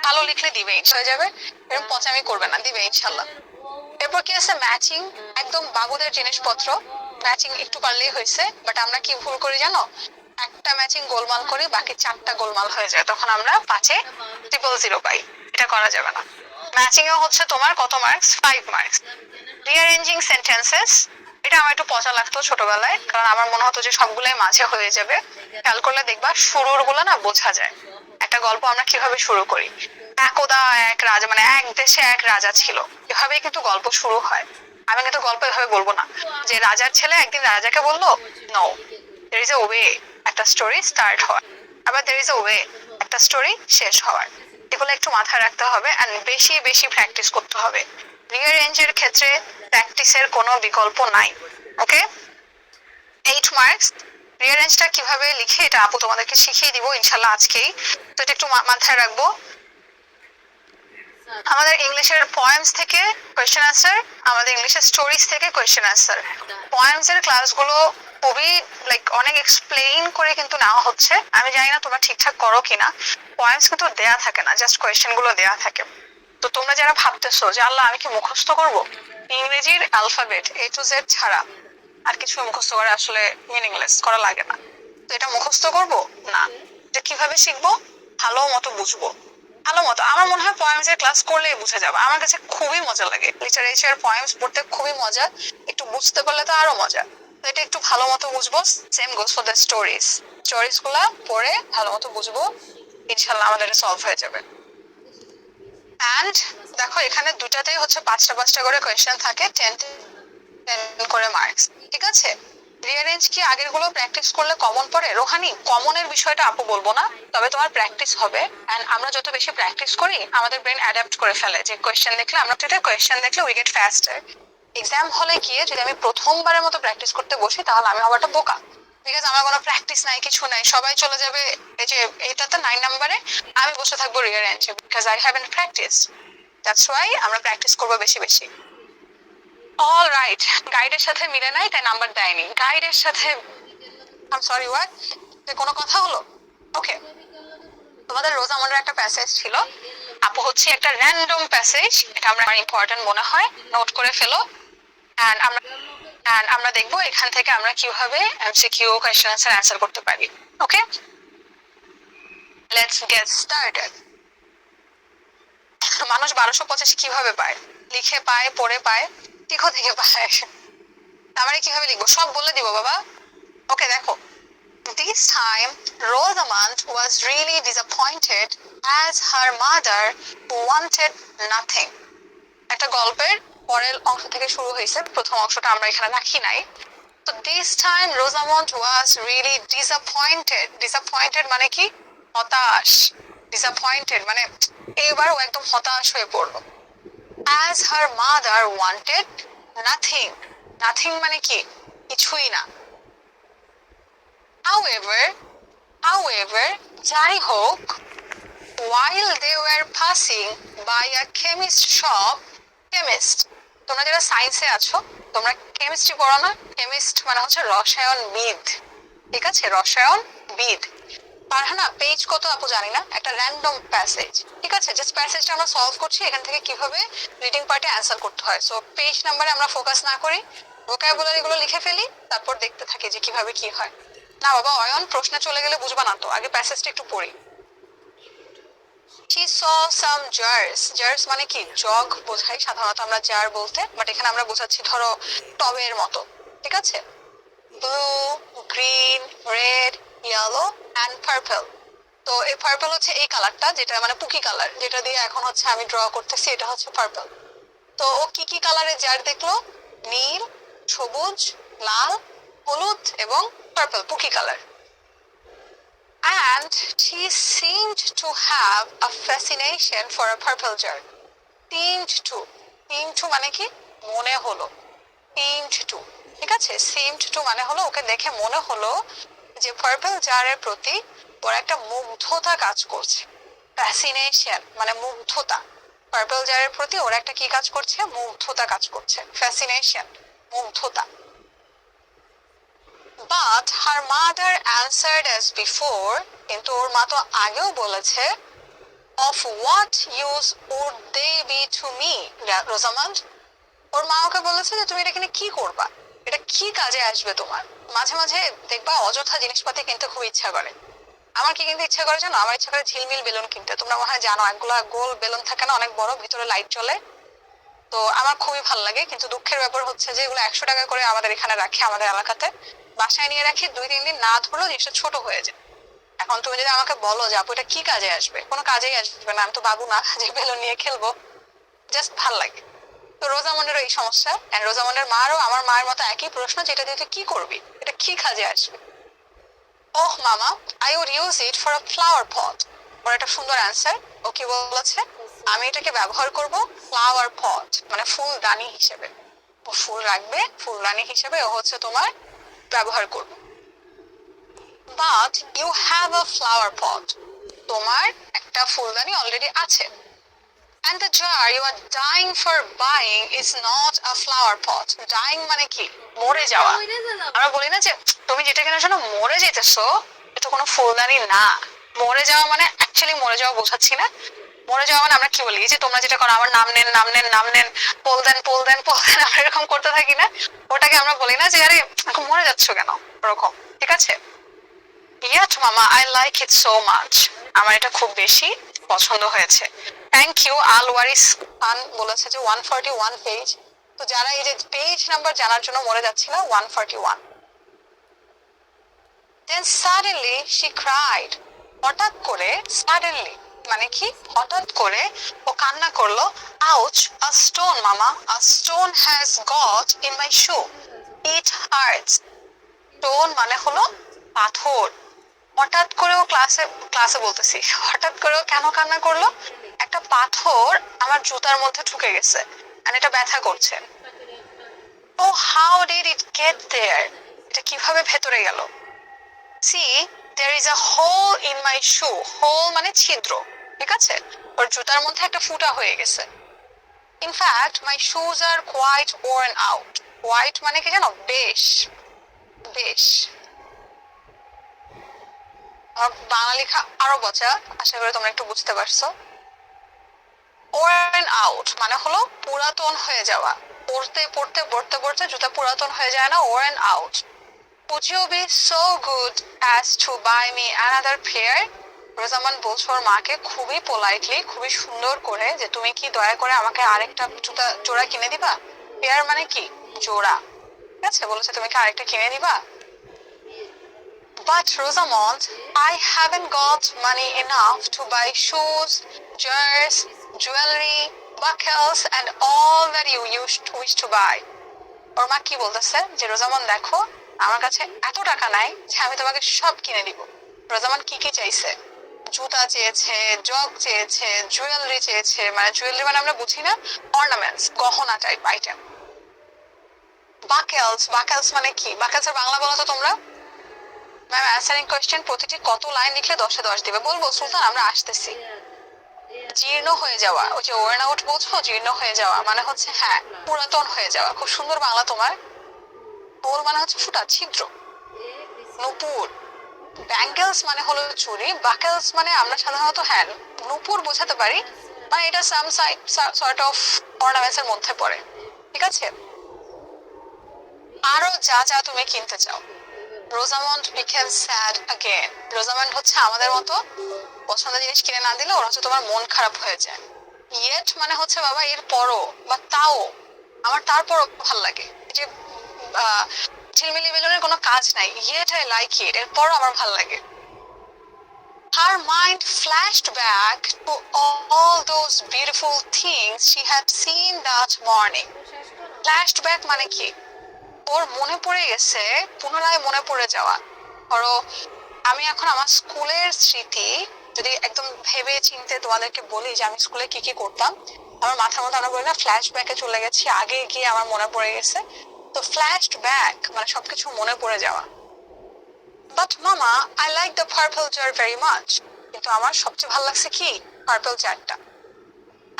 ভালো লিখলে দিবে, হয়ে যাবে, এরকম পচামি করবে না, দিবে ইনশাল্লাহ। এরপর কি আছে, ম্যাচিং, একদম বাবুদের জিনিসপত্র, ম্যাচিং একটু পারলেই হয়েছে। বাট আমরা কি ভুল করি জানো, একটা ম্যাচিং গোলমাল করি, বাকি চারটা গোলমাল হয়ে যায়, তখন আমরা 5-এ 000 পাই। এটা করা যাবে না। ম্যাচিং এ হচ্ছে তোমার কত মার্কস, 5 মার্কস। রিঅ্যারেঞ্জিং সেন্টেন্সেস, এটা আমার একটু পচা লাগতো ছোটবেলায়, কারণ আমার মনে হতো যে সবগুলাই মাঝে হয়ে যাবে। খেয়াল করলে দেখবা শুরুর গুলো না বোঝা যায়, একটা গল্প আমরা কিভাবে শুরু করি। একদা এক রাজা, মানে এক দেশে এক রাজা ছিল, এভাবে কিন্তু গল্প শুরু হয়। আমি কিন্তু গল্প এভাবে বলবো না যে রাজার ছেলে একদিন রাজাকে বললো, no, there is a way একটা স্টোরি স্টার্ট হয়, আবার there is a way একটা স্টোরি শেষ হওয়ার। এগুলো একটু মাথায় রাখতে হবে, আর বেশি বেশি প্র্যাকটিস করতে হবে। রিঅ্যারেঞ্জের ক্ষেত্রে প্র্যাকটিসের কোনো বিকল্প নাই। ওকে, 8 মার্কস। রিঅ্যারেঞ্জটা কিভাবে লিখে এটা আপু তোমাদেরকে শিখিয়ে দিব ইনশাল্লাহ আজকেই, তো এটা একটু মাথায় রাখবো। আমাদের ইংলিশের পয়েমস থেকে কোয়েশ্চেন আনসার, আমাদের ইংলিশের স্টোরিজ থেকে কোয়েশ্চেন আনসার। পয়েমস এর ক্লাসগুলো খুবই লাইক অনেক এক্সপ্লেইন করে কিন্তু নেওয়া হচ্ছে, আমি জানি না তোমরা ঠিকঠাক করো কিনা। পয়েমস কিন্তু দেয়া থাকে না, জাস্ট কোয়েশ্চেন গুলো দেয়া থাকে। তো তোমরা যারা ভাবতেছো যে আল্লাহ আমি কি মুখস্থ করব, ইংরেজির অ্যালফাবেট A to Z ছাড়া আর কিছু মুখস্থ করা আসলে মিনিংলেস, করা লাগে না। তো এটা মুখস্থ করব না, যে কিভাবে শিখবো, ভালো মতো বুঝবো। ভালো মতো আমার মনে হয় পয়েমস এর ক্লাস করলেই বুঝে যাবে। আমার কাছে খুবই মজা লাগে লিটারেচার পয়েমস পড়তে, খুবই মজা। একটু বুঝতে পারলে তো আরো মজা। তো এটা একটু ভালো মতো বুঝবো। Same goes for the stories, stories গুলা পড়ে ভালো মতো বুঝবো, ইনশাল্লাহ আমাদের সলভ হয়ে যাবে। অ্যান্ড দেখো এখানে দুটাতেই হচ্ছে 5টা 5টা করে কোয়েশ্চেন থাকে, 10 করে মার্কস, ঠিক আছে। রিঅ্যারেঞ্জ কি আগের গুলো প্র্যাকটিস করলে কমন পড়ে? রোহানি, কমনের বিষয়টা আপু বলবো না, তবে তোমার প্র্যাকটিস হবে। এন্ড আমরা যত বেশি প্র্যাকটিস করি আমাদের ব্রেন অ্যাডাপ্ট করে ফেলে, যে কোয়েশ্চেন দেখলে আমরা তো এটা কোয়েশ্চেন দেখলে উই গেট ফাস্টার। এক্সাম হলে গিয়ে যদি আমি প্রথমবারের মতো প্র্যাকটিস করতে বসি তাহলে আমি হবাটা বোকা, বিকজ আমার কোনো প্র্যাকটিস নাই, কিছু নাই, সবাই চলে যাবে এই যে এইটাতে 9 নম্বরে, আমি বসে থাকবো রিঅ্যারেঞ্জে, because I haven't practice. That's why আমরা প্র্যাকটিস করবো বেশি বেশি। অল রাইট, গাইডের সাথে মিলে নাই তাই নাম্বার দেয়নি। গাইডের সাথে আই এম সরি হোয়াট, কোনো কথা হলো? ওকে, তোমাদের রোজামন্ডার একটা প্যাসেজ ছিল, আপু হচ্ছে একটা র্যান্ডম প্যাসেজ, এটা আমরা ইম্পর্টেন্ট মনে হয় নোট করে ফেলো। এন্ড আমরা দেখবো এখান থেকে আমরা কিভাবে এমসিকিউ কোয়েশ্চেন আনসার অ্যান্সার করতে পারি। ওকে, লেটস গেট স্টার্টেড। মানুষ 1285 কিভাবে পায়? লিখে পায়, পড়ে পায়, ঠিক থেকে পায়। আমরা কিভাবে লিখবো সব বলে দিব বাবা। ওকে দেখো, this time Rosamund was really disappointed as her mother wanted nothing. একটা গল্পের পরের অংশ থেকে শুরু হয়েছে, প্রথম অংশটা আমরা এখানে রাখি নাই। তো this time Rosamund was really disappointed. Disappointed মানে কি? হতাশ। Disappointed মানে এবার ও একদম হতাশ হয়ে পড়লো। As her mother wanted nothing. Nothing মানে কি? কিছুই না। However, যাই হোক, while they were passing by a chemist shop, chemist, তোমরা যারা সায়েন্সে আছো তোমরা কেমিস্ট্রি পড়ো না? কেমিস্ট মানে হচ্ছে রসায়নবিদ, ঠিক আছে, রসায়নবিদ। পারহানা পেজ কত আপু জানি না, একটা র্যান্ডম প্যাসেজ, ঠিক আছে, জাস্ট প্যাসেজটা আমরা সলভ করছি, এখান থেকে কিভাবে রিডিং পার্টে অ্যান্সার করতে হয়। সো পেজ নাম্বারে আমরা ফোকাস না করি, ভোকাবুলারি গুলো লিখে ফেলি, তারপর দেখতে থাকি যে কিভাবে কি হয়। না বাবা অয়ন, প্রশ্নে চলে গেলে বুঝবা না তো, আগে প্যাসেজটা একটু পড়ি। She saw some jars. Jars মানে কি? জগ বোঝাই সাধারণত আমরা জার বলতে, বাট এখানে আমরা বোঝাচ্ছি ধরো টবের মতো, ঠিক আছে। Blue, green, red, yellow and purple. তো এই পার্পল হচ্ছে এই কালারটা, যেটা মানে পুকি কালার, যেটা দিয়ে এখন হচ্ছে আমি ড্র করতেছি, এটা হচ্ছে পার্পল। তো ও কি কি কালারের জার দেখলো? নীল, সবুজ, লাল, হলুদ এবং purple, পুকি colour. And she seemed to have a fascination for a purple jar. Seemed to মানে কি? মনে হলো। Seemed to, ঠিক আছে, seemed to মানে হলো ওকে দেখে মনে হলো যে পার্পল জারের প্রতি ওর একটা মুগ্ধতা কাজ করছে। ফ্যাসিনেশন মানে মুগ্ধতা, পার্পল জারের প্রতি ওর একটা কি কাজ করছে? মুগ্ধতা কাজ করছে, ফ্যাসিনেশন, মুগ্ধতা। But her mother answered as before, কিন্তু ওর মা তো আগেও বলেছে of what use would they be to me, Rosamond? ওর মা ওকে বলেছে যে তুমি এটা কিনে কি করবা, এটা কি কাজে আসবে তোমার। মাঝে মাঝে দেখবা অযথা জিনিসপাতি কিনতে খুব ইচ্ছা করে। আমার কি কিনতে ইচ্ছা করে জানো? আমার ইচ্ছা করে ঝিলমিল বেলুন কিনতে। তোমরা মনে হয় জানো, একগুলা গোল বেলুন থাকে না, অনেক বড়, ভিতরে লাইট জ্বলে। তো আমার খুবই ভালো লাগে, কিন্তু দুঃখের ব্যাপার হচ্ছে যে এগুলো 100 টাকা করে আমাদের এখানে রাখে, আমাদের এলাকাতে। বাসায় নিয়ে রাখি, 2-3 দিন না ধরলেও জিনিসটা ছোট হয়ে যায়। এখন তুমি যদি আমাকে বলো যে আপু এটা কি কাজে আসবে, কোনো কাজেই আসবে না। আমি তো বাবু না যে বেলুন নিয়ে খেলবো, জাস্ট ভাল লাগে। তো রোজামন্ডেরও এই সমস্যা, এন্ড রোজামন্ডের মারও আমার মায়ের মতো একই প্রশ্ন, যেটা দিয়ে তুই কি করবি, এটা কি কাজে আসবে। Oh mama, I would use it for a flower pot. ওর একটা সুন্দর অ্যান্সার। ও কি বলেছে? আমি এটাকে ব্যবহার করব ফ্লাওয়ার পট, মানে ফুলদানি হিসেবে। ও ফুল রাখবে, ফুলদানি হিসেবে ও হচ্ছে তোমার ব্যবহার করবে। But you have a flower pot, তোমার একটা ফুলদানি অলরেডি আছে। And the jar you are dying for buying is not a flower pot. Dying মানে কি? মরে যাওয়া। আমরা বলি না যে তুমি যেটা কেনার জন্য মরে যেতেছো, এটা কোনো ফুলদানি না। মরে যাওয়া মানে অ্যাকচুয়ালি মরে যাওয়া বোঝাচ্ছি না। মরে যাওয়া মানে আমরা কি বলি, যে তোমরা যেটা করো, আমার নাম নেন, নাম নেন, নাম নেন, পোল দেন, পোল দেন, পোল দেন, আমরা এরকম করতে থাকি না? ওটাকে আমরা বলি না যে আরে এখন মরে যাচ্ছ কেন, ওরকম। ঠিক আছে? Yet মামা, I like it so much. আমার এটা খুব বেশি পছন্দ হয়েছে। Thank you. আল ওয়ারিস খান বলেছে যে 141 পেজ। তো যারা এই যে পেজ নাম্বার জানার জন্য মরে যাচ্ছিল, 141। Then suddenly she cried. হঠাৎ করে, suddenly মানে কি? হঠাৎ করে ও কান্না করলো। Ouch, a stone মামা, a stone has got in my shoe. It hurts. Stone মানে হলো পাথর। হঠাৎ করে ও ক্লাসে বলতেছি, হঠাৎ করে ও কেন কান্না করলো? একটা পাথর আমার জুতার মধ্যে ঢুকে গেছে, আর এটা ব্যথা করছে। Oh how did it get there, এটা কিভাবে ভেতরে গেল? See, there is a hole in my shoe. Hole মানে ছিদ্র, ঠিক আছে? ওর জুতার মধ্যে একটা ফুটা হয়ে গেছে। In fact my shoes are quite worn out. Quite মানে কি জানো? বেশ, বেশ। আমার বাংলা লেখা আরো বচা, আশা করি তোমরা একটু বুঝতে পারছো। ওয়ার্ন আউট মানে হলো পুরাতন হয়ে যাওয়া। পড়তে পড়তে পড়তে পড়তে জুতা পুরাতন হয়ে যায় না? Worn out. Would you be so good as to buy me another pair? রোজামান বলছো ওর মাকে খুবই পোলাইটলি, খুবই সুন্দর করে, যে তুমি কি দয়া করে আমাকে আরেকটা জুতা জোড়া কিনে দিবা? পেয়ার মানে কি? জোড়া। ঠিক আছে? বলেছে তুমি কি আরেকটা কিনে দিবা? But Rosamond, I haven't got money enough to buy shoes, jars, jewelry, buckles and all that you wish to buy. ওর মা কি বলতেছে যে রোজামন দেখো, আমার কাছে এত টাকা নাই যে আমি তোমাকে সব কিনে দিব। রোজামন কি কি চাইছে? জুতা চেয়েছে, জগ চেয়েছে, জুয়েলারি চেয়েছে। মানে জুয়েলারি মানে আমরা বুঝি না, অর্নামেন্টস, গহনা টাইপ আইটেম। বাকেলস, বাকেলস মানে কি? বাকেলসের বাংলা বলো তো তোমরা। ম্যাম অ্যান্সারিং কোয়েশ্চেন প্রতিটি কত লাইন লিখলে 10-এ 10 দিবে? বলবো সুলতান, আমরা আসতেছি। জীর্ণ হয়ে যাওয়া, ওই যে ওয়ার্ন আউট বলছো, জীর্ণ হয়ে যাওয়া মানে হচ্ছে হ্যাঁ পুরাতন হয়ে যাওয়া। খুব সুন্দর বাংলা তোমার। পোল মানে হচ্ছে ফুটা, ছিদ্র। নূপুর। ব্যাঙ্গেলস মানে হলো চুড়ি। বাকেলস মানে আমরা সাধারণত হ্যাঁ নূপুর বোঝাতে পারি, মানে এটা সাম সর্ট অফ অর্নামেন্টস এর মধ্যে পড়ে। ঠিক আছে? আরো যা যা তুমি কিনতে চাও। Rosamund became sad again. Rosamund হচ্ছে আমাদের মতো, পছন্দের জিনিস কিনে না দিলে ওর হচ্ছে তোমার মন খারাপ হয়ে যায়। ইয়েট মানে হচ্ছে বাবা এর পরও বা তাও, আমার তারপরও ভাল লাগে। যে ঝিলমিলি বেলুনের কোনো কাজ নাই, ইয়েট আই লাইক ইট, এরপরও আমার ভাল লাগে। Her mind flashed back to all those beautiful things she had seen that morning. Flashed back মানে কি? ওর মনে পড়ে গেছে, পুনরায় মনে পড়ে যাওয়া। ধরো আমি এখন আমার স্কুলের স্মৃতি যদি একদম ভেবে চিনতে তোমাদেরকে বলি যে আমি স্কুলে কি কি করতাম, আমার মাথার মধ্যে আমরা বলি না ফ্ল্যাশ ব্যাকে চলে গেছি, আগে গিয়ে আমার মনে পড়ে গেছে। তো ফ্ল্যাশড ব্যাক মানে সবকিছু মনে পড়ে যাওয়া। But mama, I like the purple jar very much. কিন্তু আমার সবচেয়ে ভালো লাগছে কি? পার্পল জারটা।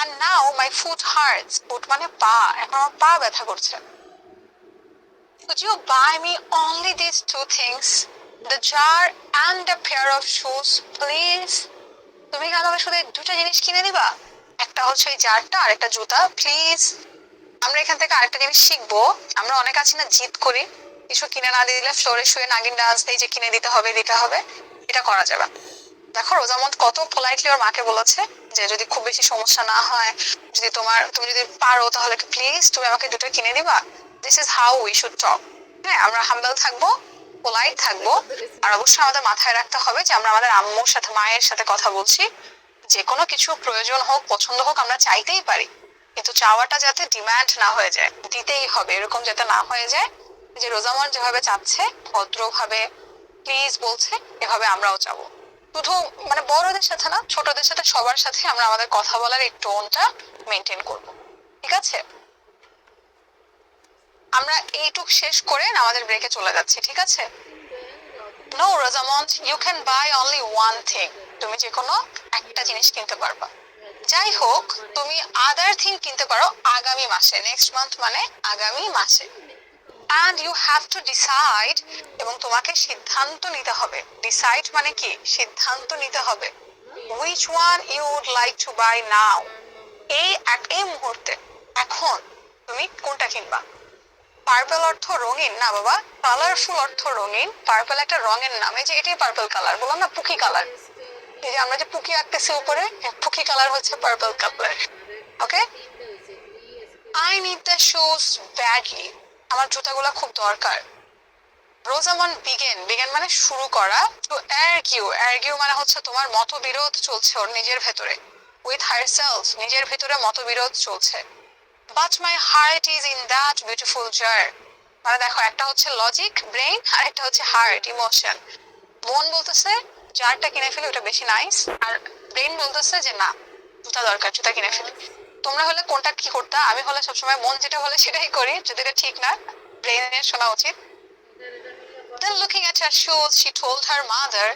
And now my foot hurts. Foot মানে পা, এখন আমার পা ব্যথা করছে। Could you buy me only these two things, the jar and a pair of shoes, please? তুমি কি আমাকে শুধু এই দুটো জিনিস কিনে দিবা? একটা হচ্ছে ওই জারটা আর একটা জুতা, প্লিজ। আমরা এখান থেকে আরেকটা জিনিস শিখবো। আমরা অনেক আছি না, জিদ করি, কিছু কিনে না দিলে ফ্লোরে শুয়ে নাগিন ডান্স দেই যে কিনে দিতে হবে দিতে হবে। এটা করা যাবে না। দেখো রোজামন্দ কত পোলাইটলি ওর মাকে বলেছে যে যদি খুব বেশি সমস্যা না হয়, যদি তুমি যদি পারো তাহলে প্লিজ তুমি আমাকে দুটো কিনে দিবা। This is how we should টক। হ্যাঁ, আমরা হাম্বল থাকবো, পোলাইট থাকবো, আর অবশ্যই আমাদের মাথায় রাখতে হবে যে আমরা আমাদের আম্মুর সাথে মায়ের সাথে কথা বলছি। যে কোনো কিছু প্রয়োজন হোক পছন্দ হোক আমরা চাইতেই পারি, কিন্তু চাওয়াটা যাতে ডিমান্ড না হয়ে যায়, দিতেই হবে এরকম যাতে না হয়ে যায়। যে রোজামন যেভাবে চাচ্ছে ভদ্রভাবে প্লিজ বলছে, এভাবে আমরাও চাবো। শুধু মানে বড়দের সাথে না, ছোটদের সাথে সবার সাথে আমরা আমাদের কথা বলার এই টোনটা মেনটেন করব, ঠিক আছে? আমরা এইটুক শেষ করে আমাদের ব্রেকে চলে যাচ্ছি, ঠিক আছে? No Rosamond, you can buy only one thing. তুমি যে কোনো একটা জিনিস কিনতে পারবা। যাই হোক, তুমি আদার থিং কিনতে পারো আগামী মাসে, নেক্সট মান্থ মানে আগামী মাসে। And you have to decide, এবং তোমাকে সিদ্ধান্ত নিতে হবে। ডিসাইড মানে কি? সিদ্ধান্ত নিতে হবে। Which one you would like to buy now. এই মুহূর্তে এখন তুমি কোনটা কিনবা? পার্পল অর্থ রঙিন না বাবা, কালারফুল অর্থ রঙিন। পার্পল একটা রঙের নাম, এই যে এটাই পার্পল কালার, বললাম না পুকি কালার। এই যে আমরা যে পুকি আঁকতেছি উপরে, পুকি কালার হচ্ছে purple colour. Okay, I need the shoes badly. আমার জুতাগুলা খুব দরকার। রোজামন বিগেন মানে শুরু করা। টু আর্গিউ মানে হচ্ছে তোমার মতবিরোধ চলছে ওর নিজের ভেতরে, উইথ হারসেলফ, নিজের ভেতরে মতবিরোধ চলছে। But my heart is in that beautiful jar. মানে দেখো, একটা হচ্ছে লজিক ব্রেইন আর একটা হচ্ছে হার্ট ইমোশন। মন বলতেছে জারটা কিনে ফেলি, ওটা বেশি নাইস, আর ব্রেইন বলতেছে যে না, জুতা দরকার, জুতা কিনে ফেলি। তোমরা হলে কোনটা কি করতা? আমি হলে সবসময় মন যেটা বলে সেটাই করি, যদি এটা ঠিক না ব্রেইনের শোনা উচিত। Then looking at her shoes, she told her mother,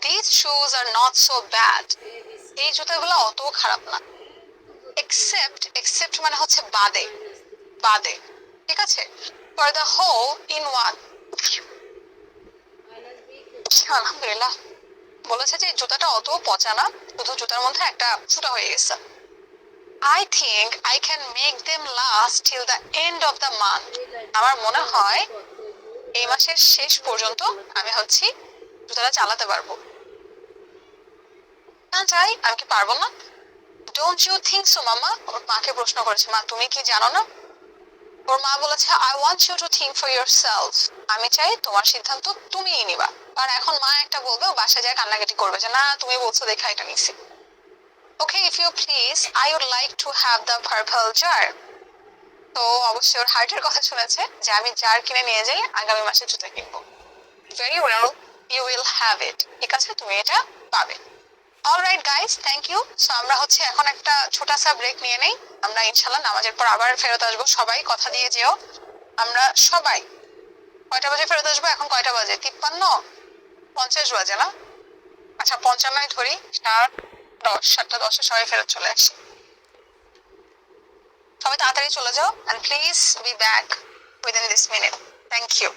these shoes are not so bad. এই জুতাগুলো অত খারাপ না। except মানে হচ্ছে বাদে, বাদে, ঠিক আছে? For the whole in one. আলহামদুলিল্লাহ। বলেছে যে জুতাটা অত পচা না, শুধু জুতার মধ্যে একটা ফুটা হয়ে গেছে। I think I can make them last till the end of the month. আমার মনে হয় এই মাসের শেষ পর্যন্ত আমি হচ্ছি জুতাটা চালাতে পারবো। না চাই, আমি কি পারবো না? ডোন্ট ইউ থিঙ্ক সো মামা? ওর মাকে প্রশ্ন করেছে, মা তুমি কি জানো না? ওর মা বলেছে, I want you to think for yourself. আমি চাই তোমার সিদ্ধান্ত তুমিই নিবা। কারণ এখন মা একটা বলবে, ও বাসায় যায় কান্নাকাটি করবে যে না তুমি বলছো দেখা এটা নিছি। Okay, if you please, I would like to have the purple jar. তো অবশ্যই ওর হার্টের কথা শুনেছে যে আমি জার কিনে নিয়ে যাই, আগামী মাসে জুতা কিনবো। Very well, you will have it. ঠিক আছে, তুমি এটা পাবে। Alright guys, thank you. So আমরা হচ্ছে এখন একটা ছোটা সা ব্রেক নিয়ে নেই। আমরা ইনশাল্লাহ নামাজের পর আবার ফেরত আসবো। সবাই কথা দিয়ে যেও। আমরা সবাই কয়টা বাজে ফেরত আসবো? এখন কয়টা বাজে? 53:50 বাজে না? আচ্ছা 55 ধরি, 7:10 সবাই ফেরত চলে আসি। সবাই তাড়াতাড়ি চলে যাও, and please be back within this minute. Thank you.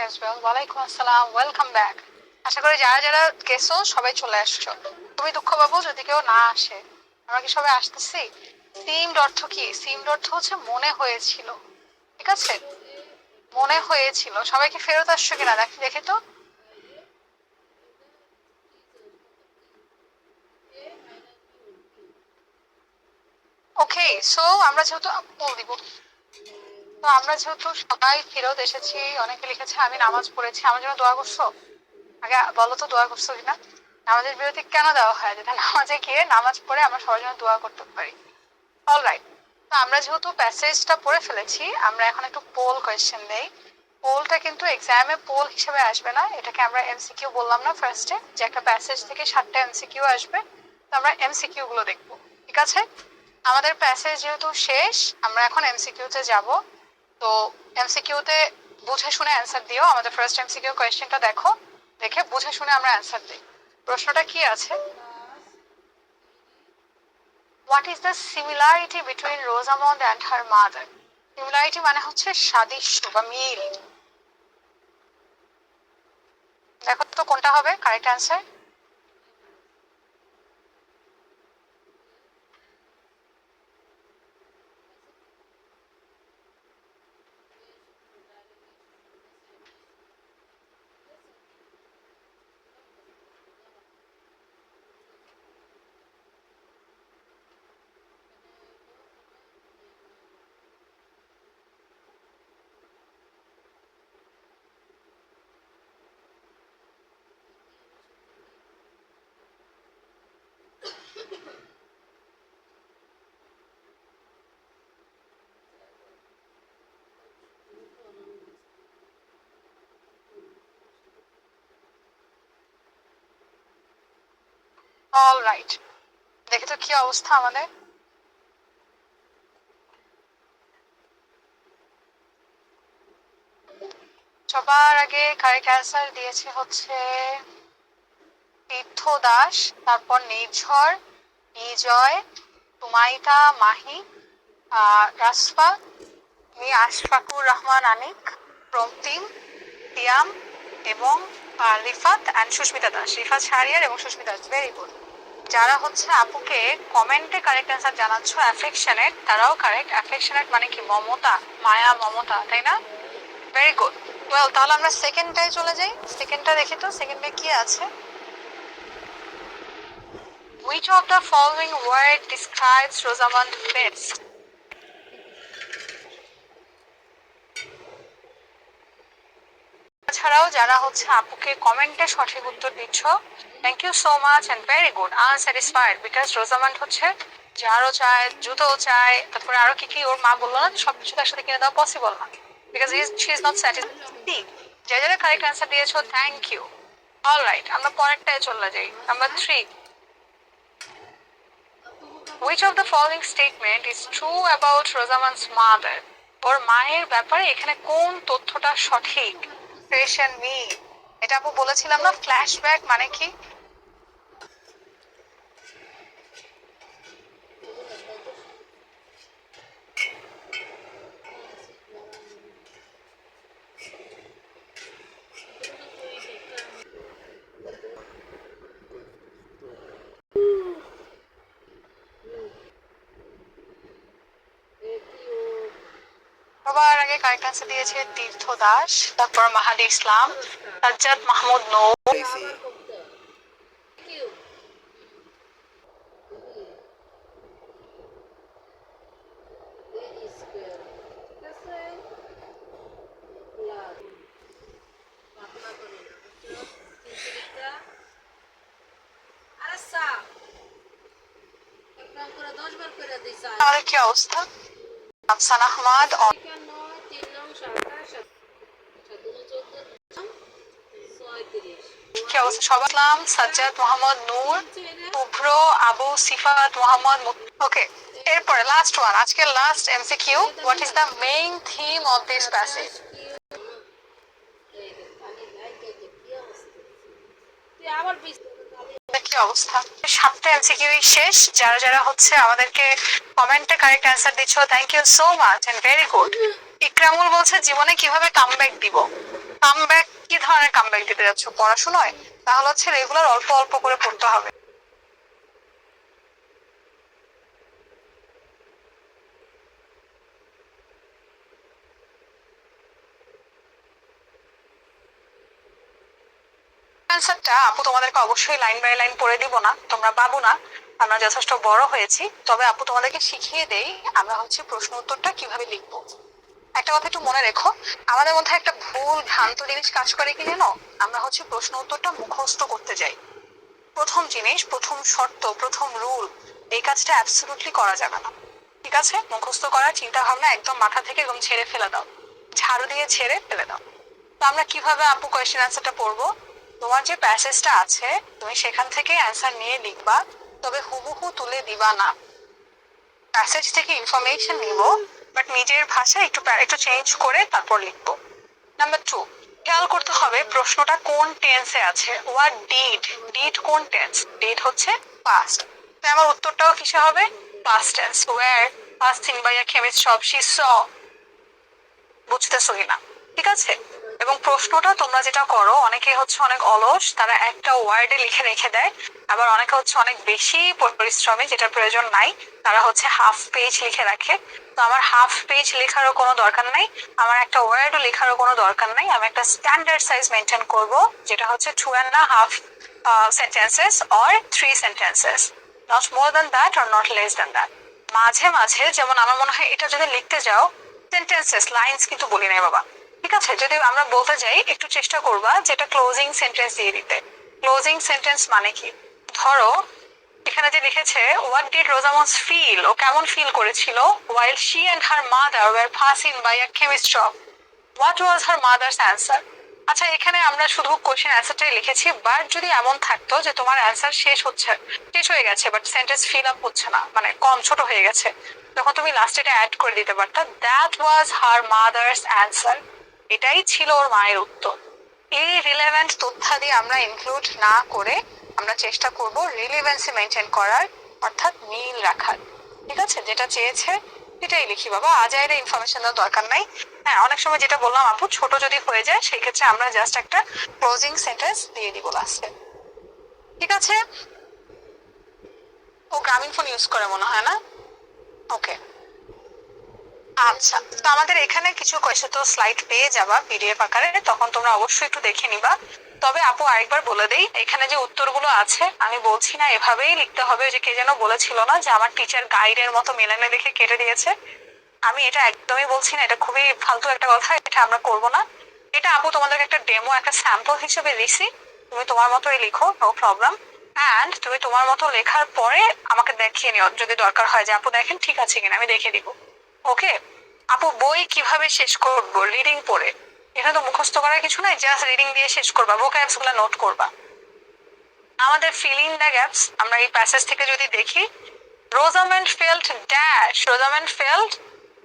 As well. ওয়ালাইকুম আসসালাম, ওয়েলকাম ব্যাক। আশা করি যারা যারা গেছো সবাই চলে আসছো। তুমি দুঃখ পাবো যদি কেউ না আসে। আমরা কি সবাই আসতেছি? সিমড অর্থ কি? সিমড অর্থ হচ্ছে মনে হয়েছিল, ঠিক আছে? মনে হয়েছিল। সবাই কি ফেরত আসছো কিনা দেখে তো। ওকে, সো আমরা যেহেতু বল দিব, তো আমরা যেহেতু সবাই ফেরত এসেছি, অনেকে লিখেছে আমি নামাজ পড়েছি, আমার জন্য দোয়া করছো। আগে বলো তো দোয়া করছো কিনা। নামাজের বিরতি কেন দেওয়া হয়? যেটা নামাজে গিয়ে নামাজ পড়ে আমরা সবার জন্য দোয়া করতে পারি। অলরাইট, তো আমরা যেহেতু প্যাসেজটা পড়ে ফেলেছি, আমরা এখন একটু পোল কোয়েশ্চেন দেই। পোলটা কিন্তু এক্সামে পোল হিসেবে আসবে না, এটাকে আমরা এমসিকিউ বললাম না ফার্স্টে, যে একটা প্যাসেজ থেকে 7টা এমসিকিউ আসবে। তো আমরা এমসিকিউ গুলো দেখবো, ঠিক আছে? আমাদের প্যাসেজ যেহেতু শেষ, আমরা এখন এমসিকিউতে যাব। তো এমসিকিউতে বুঝে শুনে অ্যান্সার দিও। আমাদের ফার্স্ট এমসিকিউ কোয়েশ্চেনটা দেখো, দেখে বুঝে শুনে আমরা অ্যান্সার দিই। প্রশ্নটা কি আছে? What is the similarity between Rosamund and her mother? Similarity মানে হচ্ছে সাদৃশ্য বা মিল। দেখো তো কোনটা হবে কারেক্ট অ্যান্সার। অল রাইট, দেখে তো কি অবস্থা আমাদের। সবার আগে কারেক্ট অ্যান্সার দিয়েছে হচ্ছে তীর্থ দাস, তারপর নির্ঝর, নিজয়, তুমাইতা, মাহি, রাসফা, আশফাকুর রহমান আনিক, প্রমতিম, তিয়াম এবং রিফাত অ্যান্ড সুস্মিতা দাস, রিফাত শাহরিয়ার এবং সুস্মিতা দাস। Very good. যারা হচ্ছে আপুকে কমেন্টে কারেক্ট অ্যান্সার জানাচ্ছ অ্যাফেকশনেট, তারাও কারেক্ট। অ্যাফেকশনেট মানে কি? মমতা, মায়া, মমতা, তাই না? Very good. ওয়েল, তাহলে আমরা সেকেন্ডটায় চলে যাই। সেকেন্ডটা দেখি তো, সেকেন্ডে কি আছে। Which of the following word describes Rosamund best? এছাড়াও যারা হচ্ছে আপুকে কমেন্টে সঠিক উত্তর দিচ্ছ, thank you so much and very good. Unsatisfied because Rosamond হচ্ছে ঝাড়ও চায়, জুতোও চায়, তারপরে আরো কি কি ওর মা বললো না, সবকিছু তার সাথে কিনে দেওয়া পসিবল না, because she is not satisfied. যারা যারা কারেক্ট অ্যান্সার দিয়েছো, থ্যাংক ইউ। অল রাইট, আমরা পরেরটায় চলে যাই। Number 3, which of the following statement is true about Rosamund's mother? ওর মায়ের ব্যাপারে এখানে কোন তথ্যটা সঠিক? পেশেন্ট মি, এটা আপু বলেছিলাম না, ফ্ল্যাশব্যাক মানে কি? সবার আগে কারেক্ট অ্যান্সার দিয়েছে তীর্থ দাস, তারপর মাহাদি ইসলাম, সাজ্জাদ মাহমুদ নূর। আমাদের কি অবস্থা? আফসান আহমদ, কি অবস্থা সবার? ইসলাম, সাজ্জাদ মোহাম্মদ নূর, শুভ্র, আবু সিফাত মোহাম্মদ। ওকে, এরপরে লাস্ট ওয়ান, আজকের last MCQ. What is the main theme of this passage? কি অবস্থা? 7টা এমসিকিউ শেষ। যারা যারা হচ্ছে আমাদেরকে কমেন্টে কারেক্ট অ্যান্সার দিচ্ছ, thank you so much and very good. ইকরামুল বলছে জীবনে কিভাবে কামব্যাক দিব। কামব্যাক, কি ধরনের কামব্যাক দিতে যাচ্ছ? পড়াশোনায়? তাহলে হচ্ছে রেগুলার অল্প অল্প করে পড়তে হবে। অ্যান্সারটা আপু তোমাদেরকে অবশ্যই লাইন বাই লাইন পড়ে দিব না, তোমরা বাবু না, আমরা যথেষ্ট বড় হয়েছি। তবে আপু তোমাদেরকে শিখিয়ে দেই আমরা হচ্ছে প্রশ্ন উত্তরটা কিভাবে লিখবো। একটা কথা একটু মনে রেখো, আমাদের মধ্যে একটা ভুল ভ্রান্ত জিনিস কাজ করে কি জানো? আমরা হচ্ছে প্রশ্ন উত্তরটা মুখস্থ করতে যাই। প্রথম জিনিস, প্রথম শর্ত, প্রথম রুল, এই কাজটা অ্যাবসলিউটলি করা যাবে না। ঠিক আছে? মুখস্থ করার চিন্তা ভাবনা একদম মাথা থেকে একদম ছেড়ে ফেলে দাও, ঝাড়ু দিয়ে ছেড়ে ফেলে দাও। তো আমরা কিভাবে আপু কোয়েশ্চেন অ্যান্সারটা পড়বো? তোমার যে প্যাসেজটা আছে তুমি সেখান থেকে অ্যান্সার নিয়ে লিখবা, তবে হুবহু তুলে দিবা না। প্যাসেজ থেকে ইনফরমেশন নিব, বাট নিজের ভাষায় একটু একটু চেঞ্জ করে তারপর লিখবো। নাম্বার 2, খেয়াল করতে হবে প্রশ্নটা কোন টেন্সে আছে। হোয়াট ডিড, ডিড কোন টেন্স? ডিড হচ্ছে পাস্ট, তো আমার উত্তরটাও কিসে হবে? Past tense. Were passing by a chemist shop she saw. বুঝতেছো কিনা? ঠিক আছে। এবং প্রশ্নটা তোমরা যেটা করো, অনেকে হচ্ছে অনেক অলস, তারা একটা ওয়ার্ডে লিখে রেখে দেয়। আবার অনেকে হচ্ছে অনেক বেশি পরিশ্রমী, যেটা প্রয়োজন নাই, তারা হচ্ছে হাফ পেজ লিখে রাখে। তো আমার হাফ পেজ লেখারও কোনো দরকার নাই, আমার একটা ওয়ার্ডও লেখারও কোনো দরকার নাই। আমি একটা স্ট্যান্ডার্ড সাইজ মেনটেন করব, যেটা হচ্ছে 2.5 sentences or 3 sentences, not more than that or not less than that। মাঝে মাঝে যেমন আমার মনে হয় এটা যদি লিখতে যাও, সেন্টেন্সেস, লাইন্স কিন্তু বলি নাই বাবা। ঠিক আছে, যদি আমরা বলতে যাই একটু চেষ্টা করবা যেটা ক্লোজিং সেন্টেন্স দিয়ে দিতে। ক্লোজিং সেন্টেন্স মানে কি? ধরো এখানে যে লিখেছে হোয়াট ডিড রোজামন্ড ফিল, ও কেমন ফিল করেছিল while she and her mother were passing by a chemist shop, what was her mother's answer? আচ্ছা, এখানে আমরা শুধু কোশ্চেন অ্যান্সারটাই লিখেছি, বাট যদি এমন থাকতো যে তোমার অ্যান্সার শেষ হয়ে গেছে, বাট সেন্টেন্স ফিল আপ হচ্ছে না, মানে কম ছোট হয়ে গেছে, তখন তুমি লাস্টে এটা অ্যাড করে দিতে পারতা, that was her mother's answer. এটাই ছিল ওর মায়ের উত্তর। এই রিলেভেন্ট তথ্যাদি আমরা ইনক্লুড না করে আমরা চেষ্টা করব রিলেভেন্সি মেনটেন করার, অর্থাৎ মিল রাখার। ঠিক আছে, যেটা চেয়েছে সেটাই লিখি বাবা, আজাইরে ইনফরমেশন দেওয়ার দরকার নাই। হ্যাঁ, অনেক সময় যেটা বললাম আপু, ছোট যদি হয়ে যায় সেই ক্ষেত্রে আমরা জাস্ট একটা ক্লোজিং সেন্টেন্স দিয়ে দিব লাস্টে। ঠিক আছে, ও গ্রামীণ ফোন ইউজ করে মনে হয় না? ওকে, আচ্ছা। তো আমাদের এখানে কিছু কোয়েশ্চেন তো স্লাইড পেয়ে যাবা পিডিএফ আকারে, তখন তোমরা অবশ্যই একটু দেখে নিবা। তবে আপু আরেকবার বলে দেই, এখানে যে উত্তরগুলো আছে আমি বলছি না এভাবেই লিখতে হবে, যে কে যেন বলেছিল না যে আমার টিচার গাইডের মতো মেলানে লিখে কেটে দিয়েছে, আমি এটা একদমই বলছি না, এটা খুবই ফালতু একটা কথা, এটা আমরা করব না। এটা আপু তোমাদেরকে একটা ডেমো, একটা স্যাম্পল হিসেবে দিছি, তুমি তোমার মতোই লিখো, নো প্রবলেম। অ্যান্ড তুমি তোমার মতো লেখার পরে আমাকে দেখিয়ে নিও যদি দরকার হয়, যে আপু দেখেন ঠিক আছে কিনা, আমি দেখে দিব। ওকে আপু, বই কিভাবে শেষ করবো? রিডিং পড়ে। এখানে তো মুখস্থ করার কিছু নাই, জাস্ট রিডিং দিয়ে শেষ করবা, ভোক্যাবস গুলা নোট করবা। আমাদের ফিলিং দ্য গ্যাপস আমরা এই প্যাসেজ থেকে যদি দেখি, রোজামেন্ড ফেল্ট ড্যাশ, রোজামেন্ড ফেল্ট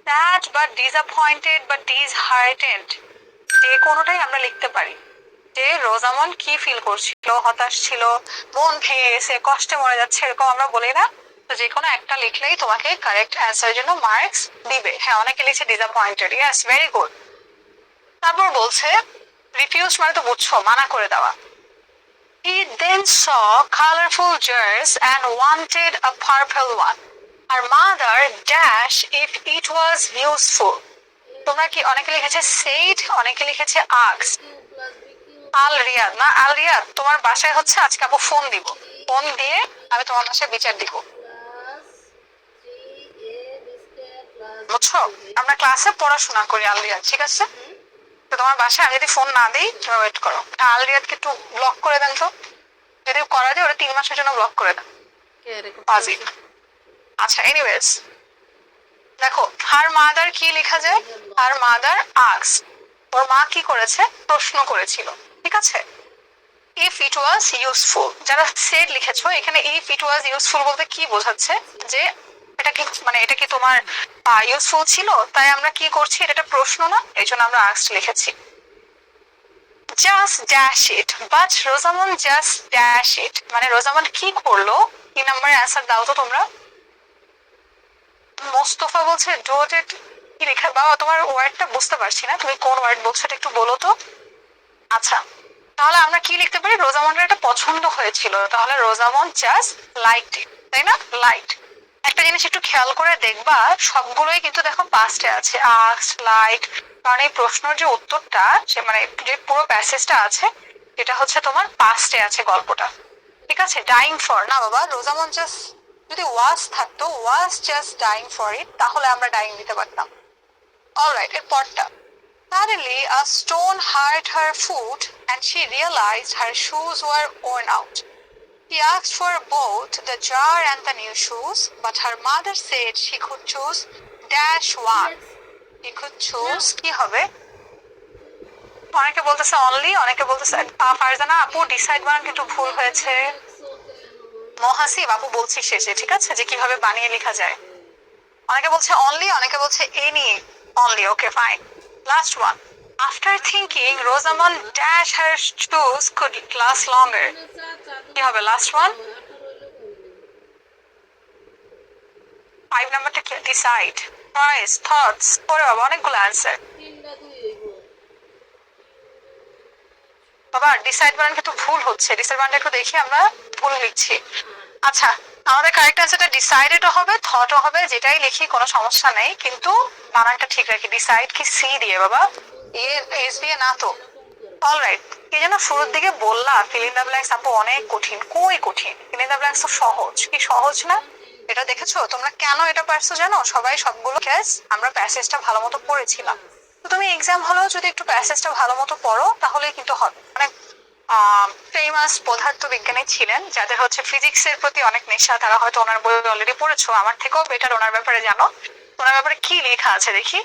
স্যাড বা ডিসঅ্যাপয়েন্টেড বা ডিসহার্টেন্ড, যে কোনোটাই আমরা লিখতে পারি। যে রোজামন কি ফিল করছিল, হতাশ ছিল, মন ভেঙে গেছে, কষ্টে মরে যাচ্ছে, এরকম আমরা বলি না? তো যে কোনো একটা লিখলেই তোমাকে কারেক্ট অ্যান্সারের জন্য মার্কস দিবে। হ্যাঁ, অনেকে লিখছে ডিসঅ্যাপয়েন্টেড, ইয়েস, ভেরি গুড। তারপর বলছে রিফিউজ মানে তো বুঝছো, মানা করে দেওয়া। He then saw colorful jars and wanted a purple one. Her mother dash if it was useful. তোমরা কি, অনেকে লিখেছে said, অনেকে লিখেছে asked। আল রিয়াদ না, আল রিয়াদ তোমার বাসায় হচ্ছে আজকে আপু ফোন দিব, ফোন দিয়ে আমি তোমার বাসায় বিচার দিব, বুঝছো? আমরা ক্লাসে পড়াশোনা করি আল রিয়াদ, ঠিক আছে? তো তোমার বাসায় আমি যদি ফোন না দিই তুমি ওয়েট করো। আল রিয়াদকে একটু ব্লক করে দেন তো, যদি করা যায় ওরা 3 মাসের জন্য ব্লক করে দেন। আচ্ছা, এনিওয়েজ দেখো, হার মাদার কি লেখা যায়? হার মাদার আস্কড, ওর মা কি করেছে? প্রশ্ন করেছিল। ঠিক আছে, ইফ ইট ওয়াজ ইউজফুল, যারা সেড লিখেছো এখানে ইফ ইট ওয়াজ ইউজফুল বলতে কি বোঝাচ্ছে? যে এটা কি, মানে এটা কি তোমার ইউজফুল ছিল, তাই আমরা কি করছি, এটা একটা প্রশ্ন না, এই জন্য আমরা আস্কড লিখেছি। Just dash it, but Rosamund just dash it, মানে রোজামন কি করলো? কি নাম্বারে অ্যান্সার দাও তো তোমরা? মোস্তফা বলছে ডোটেড, কি লেখা বাবা? তোমার ওয়ার্ডটা বুঝতে পারছি না, তুমি কোন ওয়ার্ড বলছো এটা একটু বলো তো। আচ্ছা, তাহলে আমরা কি লিখতে পারি? রোজামনের এটা পছন্দ হয়েছিল, তাহলে রোজামন জাস্ট লাইকড ইট, তাই না? লাইকড। একটা জিনিস একটু খেয়াল করে দেখবা, সবগুলোই কিন্তু দেখো পাস্টে আছে, আস্কড, লাইকড, কারণ এই প্রশ্নের যে উত্তরটা, সে মানে যে পুরো প্যাসেজটা আছে এটা হচ্ছে তোমার পাস্টে আছে গল্পটা। ঠিক আছে, ডাইং ফর না বাবা, রোজামন জাস্ট, যদি ওয়াজ থাকতো was just dying for it, তাহলে আমরা ডাইং দিতে পারতাম। অলরাইট, এর পরটা, suddenly a stone hurt her foot and she realized her shoes were worn out. She asked for both the jar and the new shoes, but her mother said she could choose dash one. She could choose কি হবে? অনেকে বলতেছে only, অনেকে বলতেছে ফারজানা আপু decide বানান কিন্তু ভুল হয়েছে। মহাসিব আপু বলছি শেষে, ঠিক আছে, যে কিভাবে বানিয়ে লেখা যায়। অনেকে বলছে অনলি, অনেকে বলছে any only. Okay fine, last one. After thinking, Rosamond dash her shoes could last longer. কি হবে লাস্ট ওয়ান? 5 নাম্বারটা কি? Decide, choice, thoughts. ওরে বাবা, অনেকগুলো অ্যান্সার বাবা। ডিসাইড বানান কিন্তু ভুল হচ্ছে, ডিসাইড বানানটা একটু দেখি, আমরা ভুল লিখছি। আচ্ছা, আমাদের কারেক্ট অ্যান্সারটা ডিসাইডেডও হবে, থটও হবে, যেটাই লিখি কোনো সমস্যা নেই, কিন্তু বানানটা ঠিক রাখি। ডিসাইড কি সি দিয়ে বাবা, এস দিয়ে না তো। অলরাইট, কি যেন শুরুর দিকে বললা ফিল ইন দ্য ব্ল্যাঙ্কস আপু অনেক কঠিন, কই কঠিন? ফিল ইন দ্য ব্ল্যাঙ্কস তো সহজ, কি সহজ না? এটা দেখেছো তোমরা কেন এটা পারছো জানো? সবাই সবগুলো ক্যাস আমরা প্যাসেজটা ভালো মতো পড়েছিলাম। তো তুমি এক্সাম হলেও যদি একটু প্যাসেজটা ভালো মতো পড়ো তাহলেই কিন্তু হবে। মানে ফেমাস পদার্থ বিজ্ঞানী ছিলেন, যাদের হচ্ছে ফিজিক্সের প্রতি অনেক নেশা, তারা হয়তো ওনার বই অলরেডি পড়েছো, আমার থেকেও বেটার ওনার ব্যাপারে জানো। ওনার ব্যাপারে কি লেখা আছে দেখি।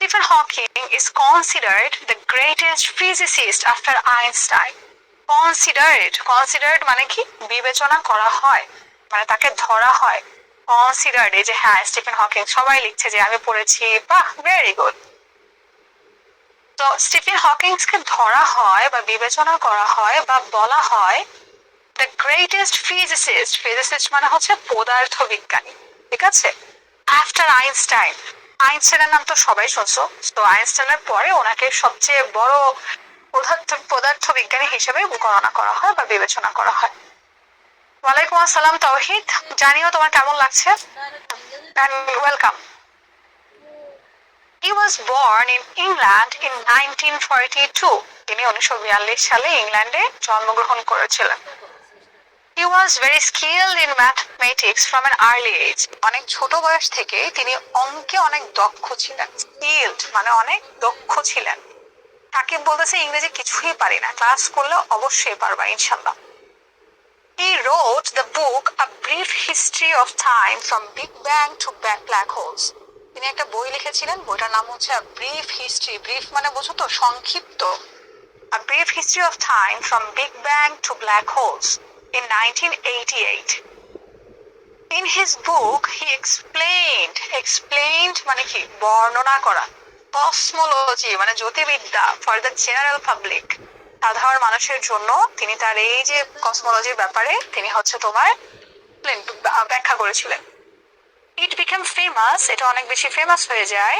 Stephen Hawking is considered the greatest physicist after Einstein. Considered মানে কি? বিবেচনা করা হয়, মানে তাকে ধরা হয়। Considered, এই যে হ্যাঁ স্টিফেন হকিং, সবাই লিখছে যে আমি পড়েছি, বাহ ভেরি গুড। তো স্টিফেন হকিংসকে ধরা হয় বা বিবেচনা করা হয় বা বলা হয় দ্য গ্রেটেস্ট ফিজিসিস্ট মানে হচ্ছে পদার্থ বিজ্ঞানী, ঠিক আছে, আফটার আইনস্টাইন। আইনস্টাইনের নাম তো সবাই শুনছো, তো আইনস্টাইনের পরে ওনাকে সবচেয়ে বড় পদার্থ বিজ্ঞানী হিসেবে গণনা করা হয় বা বিবেচনা করা হয়। ওয়ালাইকুম আসসালাম তাওহিদ, জানিও তোমার কেমন লাগছে, welcome. He was born in England in 1942. তিনি 1942 সালে ইংল্যান্ডে জন্মগ্রহণ করেছিলেন। He was very skilled in mathematics from an early age. অনেক ছোট বয়স থেকে তিনি অঙ্কে অনেক দক্ষ ছিলেন। Skilled মানে অনেক দক্ষ ছিলেন। তাকে বলতেছে ইংরেজি কিছুই পারি না, ক্লাস করলে অবশ্যই পারবা ইনশাআল্লাহ। He wrote the book A Brief History of Time from Big Bang to Black Holes. তিনি একটা বই লিখেছিলেন, বইটার নাম হচ্ছে A Brief History. ব্রিফ মানে বুঝো তো, সংক্ষিপ্ত। A Brief History of Time from Big Bang to Black Holes in 1988. In his book he explained মানে কি? বর্ণনা করা। Cosmology মানে জ্যোতির্বিদ্যা for the general public, সাধারণ মানুষের জন্য তিনি তার এই যে কসমোলজির ব্যাপারে তিনি হচ্ছে তোমার ব্যাখ্যা করেছিলেন। It became famous, এটা অনেক বেশি ফেমাস হয়ে যায়,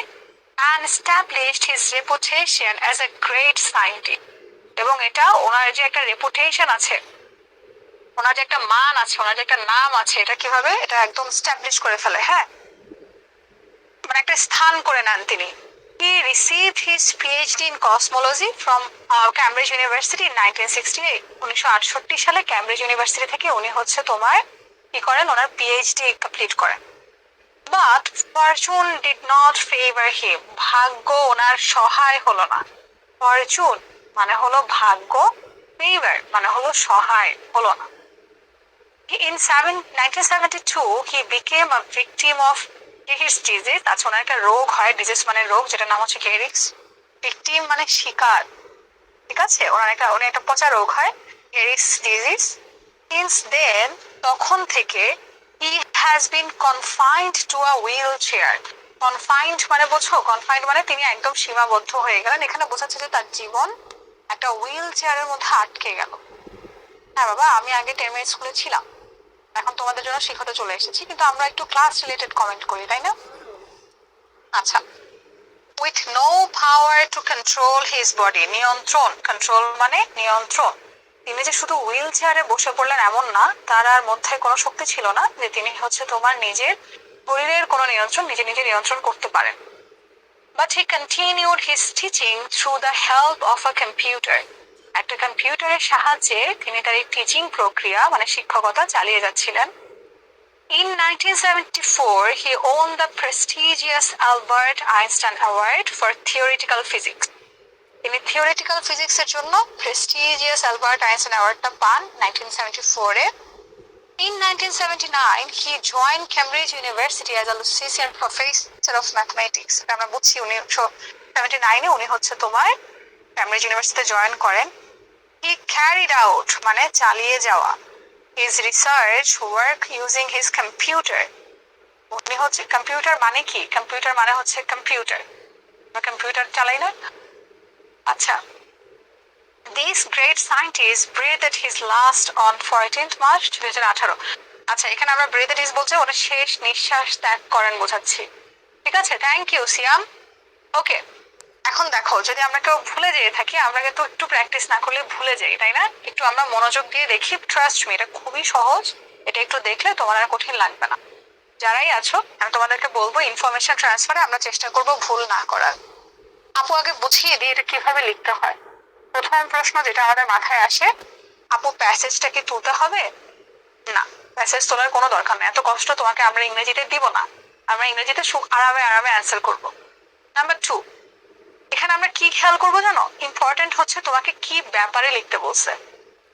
and established his reputation as a great scientist. এবং এটা ওনার যে একটা রেপুটেশন আছে, ওনার যে একটা মান আছে, ওনার যে একটা নাম আছে, এটা কিভাবে এটা একদম এস্টাবলিশ করে ফেলে, হ্যাঁ, মানে একটা স্থান করে নেন তিনি। He received his PhD in cosmology from Cambridge University in 1968. 1968 সালে ক্যামব্রিজ ইউনিভার্সিটি থেকে উনি হচ্ছে তোমার কি করেন, ওনার পিএইচডি কমপ্লিট করেন। But fortune did not favor him. ভাগ্য ওনার সহায় হলো না। Fortune মানে হলো ভাগ্য, favor মানে হলো সহায় হলো না। In 1972 he became a victim of Gehrig's disease. আচ্ছা, ওনার একটা রোগ হয়, ডিজিজ মানে রোগ, যেটা নাম হচ্ছে Gehrig's। ভিকটিম মানে শিকার, ঠিক আছে, ওনার একটা পচা রোগ হয়, Gehrig's disease. Since then, তখন থেকে he has been confined to a wheelchair. Confined মানে বোঝো, confined মানে তিনি একদম সীমাবদ্ধ হয়ে গেলেন। এখানে বোঝাচ্ছে যে তার জীবন একটা হুইল চেয়ারের মধ্যে আটকে গেল। হ্যাঁ বাবা, আমি আগে 10 মিনিট স্কুলে ছিলাম, এখন তোমাদের জন্য শিখাতে চলে এসেছি, কিন্তু আমরা একটু ক্লাস রিলেটেড কমেন্ট করি, তাই না? আচ্ছা, with no power to control his body, নিয়ন্ত্রণ, কন্ট্রোল মানে নিয়ন্ত্রণ। তিনি যে শুধু হুইল চেয়ারে বসে পড়লেন এমন না, তার আর মধ্যে কোনো শক্তি ছিল না যে তিনি হচ্ছে তোমার নিজের শরীরের কোনো নিয়ন্ত্রণ নিজে নিয়ন্ত্রণ করতে পারেন। But he continued his teaching through the help of a computer. একটা কম্পিউটারের সাহায্যে তিনি তার এই টিচিং প্রক্রিয়া মানে শিক্ষকতা চালিয়ে যাচ্ছিলেন। In 1974, he won the prestigious Albert Einstein Award for Theoretical Physics. তিনি থিওরিটিক্যাল ফিজিক্সের জন্য প্রেস্টিজিয়াস অ্যালবার্ট আইনস্টাইন অ্যাওয়ার্ডটা পান 1974-এ। In 1979, he joined Cambridge University as an assistant professor of mathematics. আমরা বুঝছি 1979-এ উনি হচ্ছে তোমার ক্যামব্রিজ ইউনিভার্সিটিতে জয়েন করেন। He carried out মানে চালিয়ে যাওয়া his research work using his computer. উনি হচ্ছে কম্পিউটার মানে কি? কম্পিউটার মানে হচ্ছে কম্পিউটার, আমরা কম্পিউটার চালাই না। আচ্ছা, this great scientist breathed his last on 14th March 2018. আচ্ছা, এখানে আমরা breathed his বলছে ওটা শেষ নিঃশ্বাস ত্যাগ করেন বোঝাচ্ছি, ঠিক আছে, থ্যাংক ইউ সিয়াম। ওকে, এখন দেখো, যদি আমরা কেউ ভুলে যেয়ে থাকি, আমরা কিন্তু একটু প্র্যাকটিস না করলে ভুলে যাই, তাই না? একটু আমরা মনোযোগ দিয়ে দেখি, ট্রাস্ট মি, এটা খুবই সহজ, এটা একটু দেখলে তোমার আর কঠিন লাগবে না। যারাই আছো, আমি তোমাদেরকে বলবো ইনফরমেশন ট্রান্সফারে আমরা চেষ্টা করব ভুল না করার। আপু আগে বুঝিয়ে দিই এটা কিভাবে লিখতে হয়। প্রথম প্রশ্ন যেটা আমাদের মাথায় আসে, আপু প্যাসেজটা কি তুলতে হবে? না, প্যাসেজ তোলার কোনো দরকার নেই, এত কষ্ট তোমাকে আমরা ইংরেজিতে দিব না, আমরা ইংরেজিতে আরামে অ্যান্সার করব। নাম্বার 2, এখানে আমরা কি খেয়াল করবো জানো? ইম্পর্টেন্ট হচ্ছে তোমাকে কি ব্যাপারে লিখতে বলছে।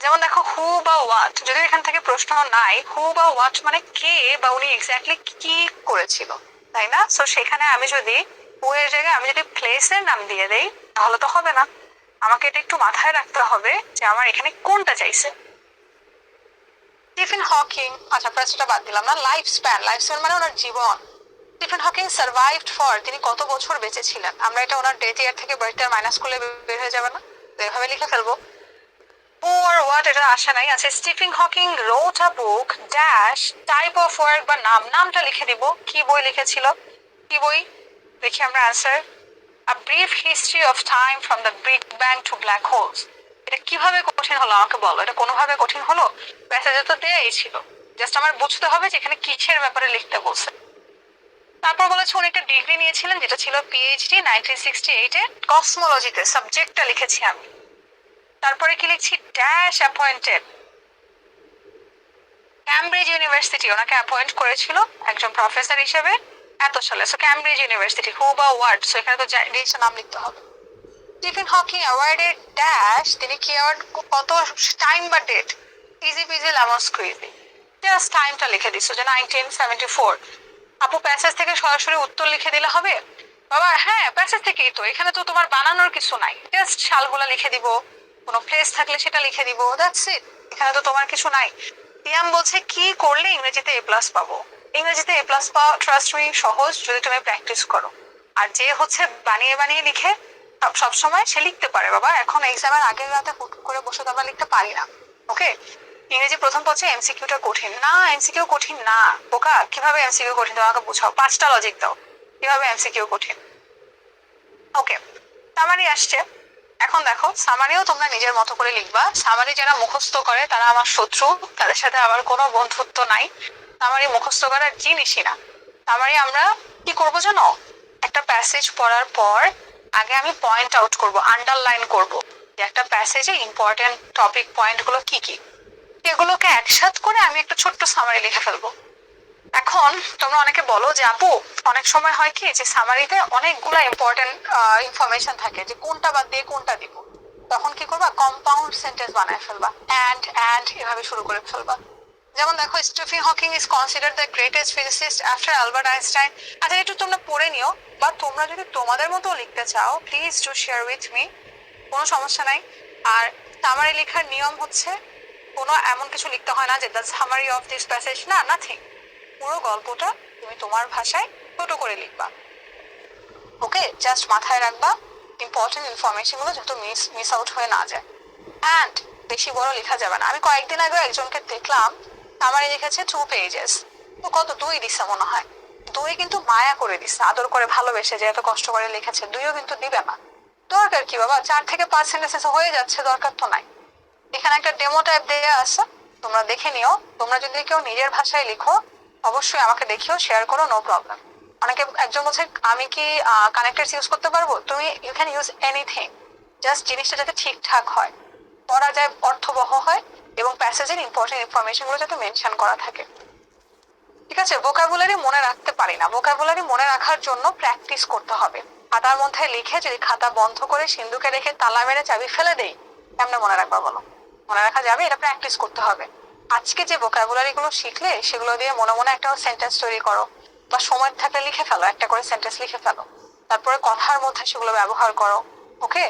যেমন দেখো, হু বা হোয়াট, যদি এখান থেকে প্রশ্ন নাই, হু বা হোয়াট মানে কে বা উনি এক্স্যাক্টলি কি করেছিল, তাই না? সো সেখানে আমি যদি হু এর জায়গায় আমি যদি প্লেসের নাম দিয়ে দেই তাহলে তো হবে না। আমাকে এটা একটু মাথায় রাখতে হবে যে আমার এখানে কোনটা চাইছে। স্টিফেন হকিং, আচ্ছা ফার্স্ট এটা বাদ দিলাম না। লাইফ স্প্যান মানে ওনার জীবন। স্টিফেন হকিং সার্ভাইভড ফর, তিনি কত বছর বেঁচে ছিলেন। আমরা এটা ওনার ডেথ ইয়ার থেকে বার্থ ইয়ার মাইনাস করলে বের হয়ে যাবে না? তো এভাবে লিখে ফেলবো। or what, এটা আসে নাই। আছে Stephen Hawking wrote a book dash type of work, বা নামটা লিখে দিব। কি বই লিখেছিল, কি বই? দেখি আমরা answer. A brief history of time from the Big Bang to black holes. এটা কিভাবে কঠিন হলো আমাকে বলো? এটা কোনোভাবে কঠিন হলো? প্যাসেজে তো দেয়াই ছিল, জাস্ট আমার বুঝতে হবে যে এখানে কিসের ব্যাপারে লিখতে বলছে। তারপর বলেছে উনি একটা ডিগ্রি নিয়েছিলেন যেটা ছিল পিএইচডি 1968-এ কসমোলজিতে, সাবজেক্টটা লিখেছি আমি। তারপরে কি লিখছি, ড্যাশ অ্যাপয়েন্টেড, ক্যামব্রিজ ইউনিভার্সিটি ওনাকে অ্যাপয়েন্ট করেছিল একজন প্রফেসর হিসেবে এত সালে। সো ক্যামব্রিজ ইউনিভার্সিটি, হু বা হোয়াট, সো এখানে তো ডিরেকশন নাম লিখতে হবে। স্টিফেন হকিং অ্যাওয়ার্ডের ড্যাশ, তিনি কি অ্যাওয়ার্ড, কত টাইম বা date? Easy peasy lemon squeezy, just টাইমটা লিখে দিছো যে 1974। আপু প্যাসেজ থেকে সরাসরি উত্তর লিখে দিলে হবে? বাবা হ্যাঁ, প্যাসেজ থেকেই তো, এখানে তো তোমার বানানোর কিছু নাই, জাস্ট সালগুলা লিখে দিব, কোনো প্লেস থাকলে সেটা লিখে দিব, দ্যাটস ইট। এখানে তো তোমার কিছু নাই। তিয়াম বলছে কি করলে ইংরেজিতে এ প্লাস পাবো? ইংরেজিতে এ প্লাস পাওয়া ট্রাস্ট মি সহজ, যদি তুমি প্র্যাকটিস করো। আর যে হচ্ছে বানিয়ে বানিয়ে লিখে সবসময়, সে লিখতে পারে বাবা। এখন এক্সামের আগের রাতে হুট করে বসে তো আমরা লিখতে পারি না। ওকে, ইংরেজি প্রথম পড়ছে এমসিকিউটা কঠিন না, এমসিকিউ কঠিন না বোকা। কিভাবে এমসিকিউ কঠিন তোমাকে বুঝাও, 5টা লজিক দাও কিভাবে এমসিকিউ কঠিন। ওকে, সামারি আসছে। এখন দেখো সামারিও তোমরা নিজের মতো করে লিখবা। সামারি যারা মুখস্থ করে তারা আমার শত্রু, তাদের সাথে আমার কোনো বন্ধুত্ব নাই। সামারি মুখস্থ করার জিনিসই না। সামারি আমরা কি করবো জানো, একটা প্যাসেজ পড়ার পর আগে আমি পয়েন্ট আউট করব, আন্ডারলাইন করব যে একটা প্যাসেজে ইম্পর্টেন্ট টপিক পয়েন্ট গুলো কি কি, এগুলোকে একসাথ করে আমি একটা ছোট্ট সামারি লিখে ফেলবো। এখন তোমরা অনেকে বলো যে আপু অনেক সময় হয় কি যে সামারিতে অনেকগুলো ইম্পর্টেন্ট ইনফরমেশন থাকে, যে কোনটা বাদ দিয়ে কোনটা দিব। তখন কি করবা, কম্পাউন্ড সেন্টেন্স বানায় ফেলবা, অ্যান্ড এভাবে শুরু করে ফেলবা। যেমন দেখো, Stephen Hawking is considered the greatest physicist after Albert Einstein. আচ্ছা একটু তোমরা পড়ে নিও, বা তোমরা যদি তোমাদের মতো লিখতে চাও please do share with me, কোনো সমস্যা নাই। আর সামারি লেখার নিয়ম হচ্ছে কোনো এমন কিছু লিখতে হয় না যে the summary of this passage, না, নাথিং। পুরো গল্পটা তুমি তোমার ভাষায় ছোট করে লিখবা। ওকে, জাস্ট মাথায় রাখবা ইম্পর্টেন্ট ইনফরমেশন গুলো যাতে মিস আউট হয়ে না যায়। অ্যান্ড বেশি বড় লেখা যাবে না। আমি কয়েকদিন আগে একজনকে দেখলাম আমার লিখেছে 2 পেজেস, তো কত 2 দিছে মনে হয়। 2 কিন্তু মায়া করে দিছে, আদর করে ভালোবেসে, যে এত কষ্ট করে লিখেছে। 2ও কিন্তু দিবে না। দরকার কি বাবা, 4 থেকে 5 সেন্টেন্সেস হয়ে যাচ্ছে, দরকার তো নাই। এখানে একটা ডেমো টাইপ দেয়া আছে, তোমরা দেখে নিও। তোমরা যদি কেউ নিজের ভাষায় লিখো অবশ্যই আমাকে দেখিও, শেয়ার করো, নো প্রবলেম। অনেকে একজন বলছে আমি কি কানেক্টেড ইউজ করতে পারবো? তুমি you can use anything, just জিনিসটা যাতে ঠিকঠাক হয়, পড়া যায়, অর্থবহ হয়, এবং প্যাসেজের ইম্পর্টেন্ট ইনফরমেশন গুলো যাতে মেনশন করা থাকে। ঠিক আছে, ভোকাবুলারি মনে রাখতে পারি না, ভোকাবুলারি মনে রাখার জন্য প্র্যাকটিস করতে হবে। খাতার মধ্যে লিখে যদি খাতা বন্ধ করে সিন্ধুকে রেখে তালা মেরে চাবি ফেলে দেই, কেমনে মনে রাখবা বলো? মনে রাখা যাবে? এটা প্র্যাকটিস করতে হবে। আজকে যে ভোকাবুলারি গুলো শিখলে সেগুলো দিয়ে মনে মনে একটা সেন্টেন্স তৈরি করো, বা সময় থাকলে লিখে ফেলো, একটা করে সেন্টেন্স লিখে ফেলো, তারপরে কথার মধ্যে সেগুলো ব্যবহার করো। ওকে,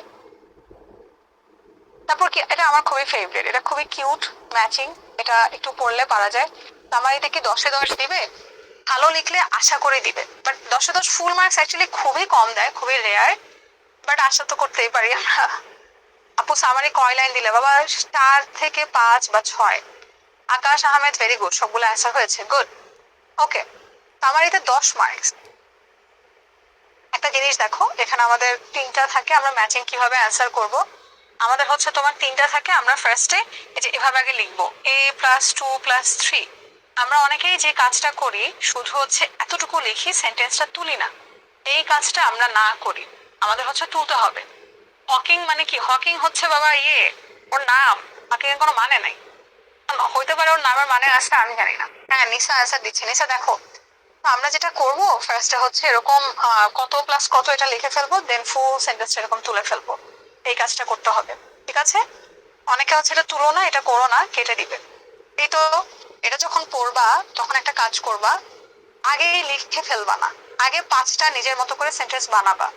তারপর কি, এটা আমার খুবই ফেভারিট, এটা খুবই কিউট ম্যাচিং, এটা একটু পড়লে পারা যায়। আমার এটা কি 10-এ 10 দিবে? ভালো লিখলে আশা করে দিবে, বাট 10-এ 10 ফুল মার্কস অ্যাকচুয়ালি খুবই কম দেয়, খুবই রেয়ার, বাট আশা তো করতেই পারি আমরা। আপু সামারি কয় লাইন দিলে? বাবা 4 থেকে 5 বা 6। আকাশ আহমেদ, ভেরি গুড, সবগুলো অ্যান্সার হয়েছে, গুড। ওকে, সামারিতে 10 মার্কস। একটা জিনিস দেখো, এখানে আমাদের 3টা থাকে, আমরা ম্যাচিং কিভাবে অ্যান্সার করব। আমাদের হচ্ছে তোমার 3টা থাকে, আমরা ফার্স্টে এই যে এভাবে আগে লিখবো a+2+3। আমরা অনেকেই যে কাজটা করি শুধু হচ্ছে এতটুকু লিখি, সেন্টেন্সটা তুলি না। এই কাজটা আমরা না করি, আমাদের হচ্ছে তুলতে হবে। হকিং মানে কি? হকিং হচ্ছে বাবা ওর নাম, হকিং এর কোনো মানে নাই। হইতে পারে ওর নামের মানে আছে, আমি জানি না। হ্যাঁ, নিশা অ্যান্সার দিচ্ছে। নিশা দেখো, আমরা যেটা করব ফার্স্টে হচ্ছে এরকম কত প্লাস কত এটা লিখে ফেলবো, দেন ফুল সেন্টেন্স এরকম তুলে ফেলবো। এই কাজটা করতে হবে, ঠিক আছে? অনেকে হচ্ছে এটা তুলো না, এটা করো না, কেটে দিবে। এই তো, এটা যখন পড়বা তখন একটা কাজ করবা, আগেই লিখে ফেলবা না, আগে 5টা নিজের মতো করে সেন্টেন্স বানাবা,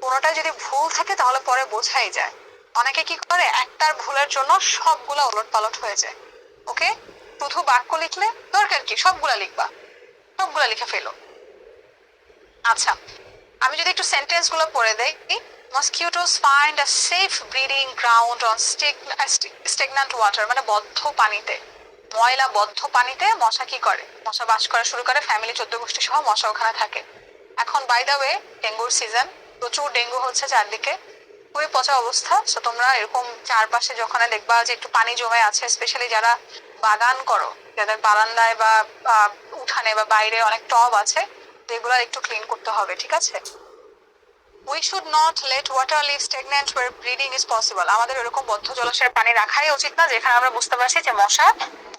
কোনোটা যদি ভুল থাকে তাহলে পরে বোঝাই যায়। অনেকে কি করে একটার ভুলের জন্য সবগুলা ওলটপালট হয়ে যায়। ওকে, শুধু বাক্য লিখলে দরকার কি, সবগুলা লিখবা, সবগুলা লিখে ফেলো। আচ্ছা, আমি যদি একটু সেন্টেন্স গুলো পড়ে দেই, mosquitoes find a safe breeding ground on stagnant water, মানে বদ্ধ পানিতে, ময়লা বদ্ধ পানিতে মশা কি করে, মশা বাস করা শুরু করে, ফ্যামিলি 14 গোষ্ঠী সহ মশা ওখানে থাকে। এখন বাই দা ওয়ে ডেঙ্গুর সিজন, প্রচুর ডেঙ্গু হচ্ছে চারদিকে, খুবই পচা অবস্থা। তো তোমরা এরকম চারপাশে যখন দেখবা যে একটু পানি জমে আছে, স্পেশালি যারা বাগান করো, যাদের বারান্দায় বা উঠানে বা বাইরে অনেক টব আছে, এগুলো একটু ক্লিন করতে হবে, ঠিক আছে? We should not let water live stagnant where breeding is possible. আমাদের এরকম বদ্ধ জলাশয়ের পানি রাখাই উচিত না যেখানে আমরা বুঝতে পারছি যে মশা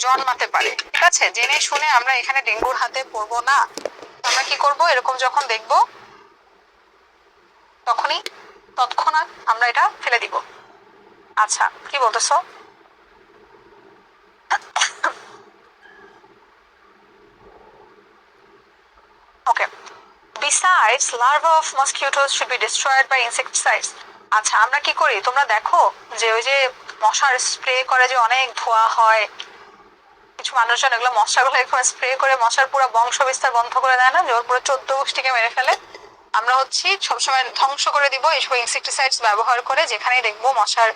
জন্মাতে পারে, ঠিক আছে? জেনে শুনে আমরা এখানে ডেঙ্গুর হাতে পড়বো না। আমরা কি করব, এরকম যখন দেখব তখনই তৎক্ষণাৎ আমরা এটা ফেলে দিব। আচ্ছা, কি বলতেছো? ওকে, besides larvae of mosquitoes should be destroyed by insecticides. আচ্ছা, আমরা কি করি তোমরা দেখো যে ওই যে মশার স্প্রে করে যে অনেক ধোয়া হয়, কিছু মানুষজন এগুলো মশাগুলো এরকম স্প্রে করে মশার পুরো বংশ বিস্তার বন্ধ করে দেয় না, যে ওর পুরো 14 গোষ্ঠীকে মেরে ফেলে। আমরা হচ্ছি সবসময় ধ্বংস করে দিব এইসব ইনসেক্টিসাইডস ব্যবহার করে, যেখানেই দেখবো মশার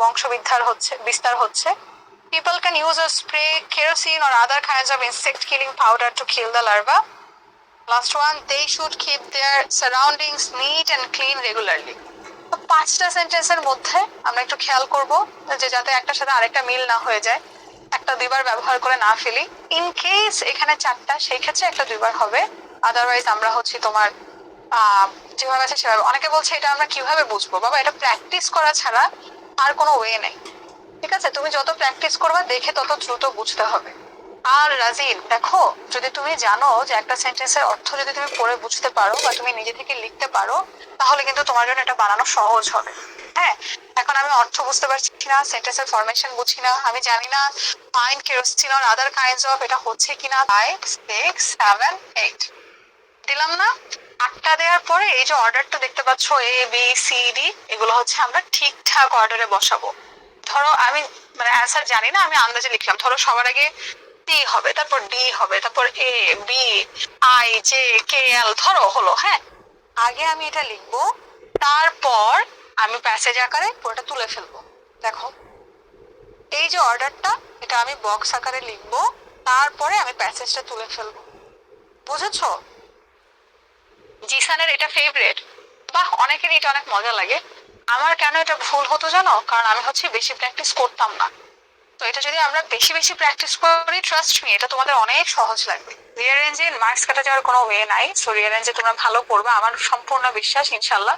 বংশ বিস্তার হচ্ছে। People can use a spray, kerosene or other kinds of insect killing powder to kill the larva. Last one, they should keep their surroundings neat and clean regularly. 5টা সেন্টেন্সের মধ্যে আমরা একটু খেয়াল করব যে যাতে একটার সাথে আরেকটা মিল না হয়ে যায়, একটা দুইবার ব্যবহার করে না ফেলি। ইন কেস এখানে 4টা, সেই ক্ষেত্রে একটা দুইবার হবে, আদারওয়াইজ আমরা হচ্ছে তোমার যেভাবে আছে সেভাবে। অনেকে বলছে এটা আমরা কিভাবে বুঝবো? বাবা, এটা প্র্যাকটিস করা ছাড়া আর কোনো ওয়ে নেই, ঠিক আছে? তুমি যত প্র্যাকটিস করবা দেখে তত দ্রুত বুঝতে হবে। আর রাজিন, দেখো, যদি তুমি জানো যে একটা সেন্টেন্সের অর্থ যদি তুমি পড়ে বুঝতে পারো বা তুমি নিজে থেকে লিখতে পারো, তাহলে কিন্তু তোমার জন্য এটা বানানো সহজ হবে। হ্যাঁ, এখন আমি অর্থ বুঝতে পারছি না, সেন্টেন্সের ফরমেশন বুঝি না, আমি জানি না find kerosene or other kinds of এটা হচ্ছে কিনা। 5, 6, 7, 8 দিলাম না? 8টা দেওয়ার পরে এই যে অর্ডারটা দেখতে পাচ্ছ, এ বি সি ডি, এগুলো হচ্ছে আমরা ঠিকঠাক অর্ডারে বসাবো। ধরো আমি মানে অ্যান্সার জানি না, আমি আন্দাজে লিখলাম। ধরো সবার আগে সি হবে, তারপর ডি হবে, তারপর A B I J K এল ধরো হলো। হ্যাঁ, আগে আমি এটা লিখবো, তারপর আমি প্যাসেজ আকারে পুরোটা তুলে ফেলবো। দেখো, এই যে অর্ডারটা, এটা আমি বক্স আকারে লিখবো, তারপরে আমি প্যাসেজটা তুলে ফেলবো। বুঝেছো? জিসানের এটা ফেভারিট। বাহ, অনেকেরই এটা অনেক মজা লাগে। আমার কেন এটা ভুল হতো জানো? কারণ আমি হচ্ছে বেশি প্র্যাকটিস করতাম না। তো এটা যদি আমরা বেশি বেশি প্র্যাকটিস করি, ট্রাস্ট মি, এটা তোমাদের অনেক সহজ লাগবে। রিয়ারেঞ্জে মার্কস কাটা যাওয়ার কোনো ওয়ে নাই। সো রিয়ারেঞ্জে তোমরা ভালো করবে, আমার সম্পূর্ণ বিশ্বাস। ইনশাল্লাহ,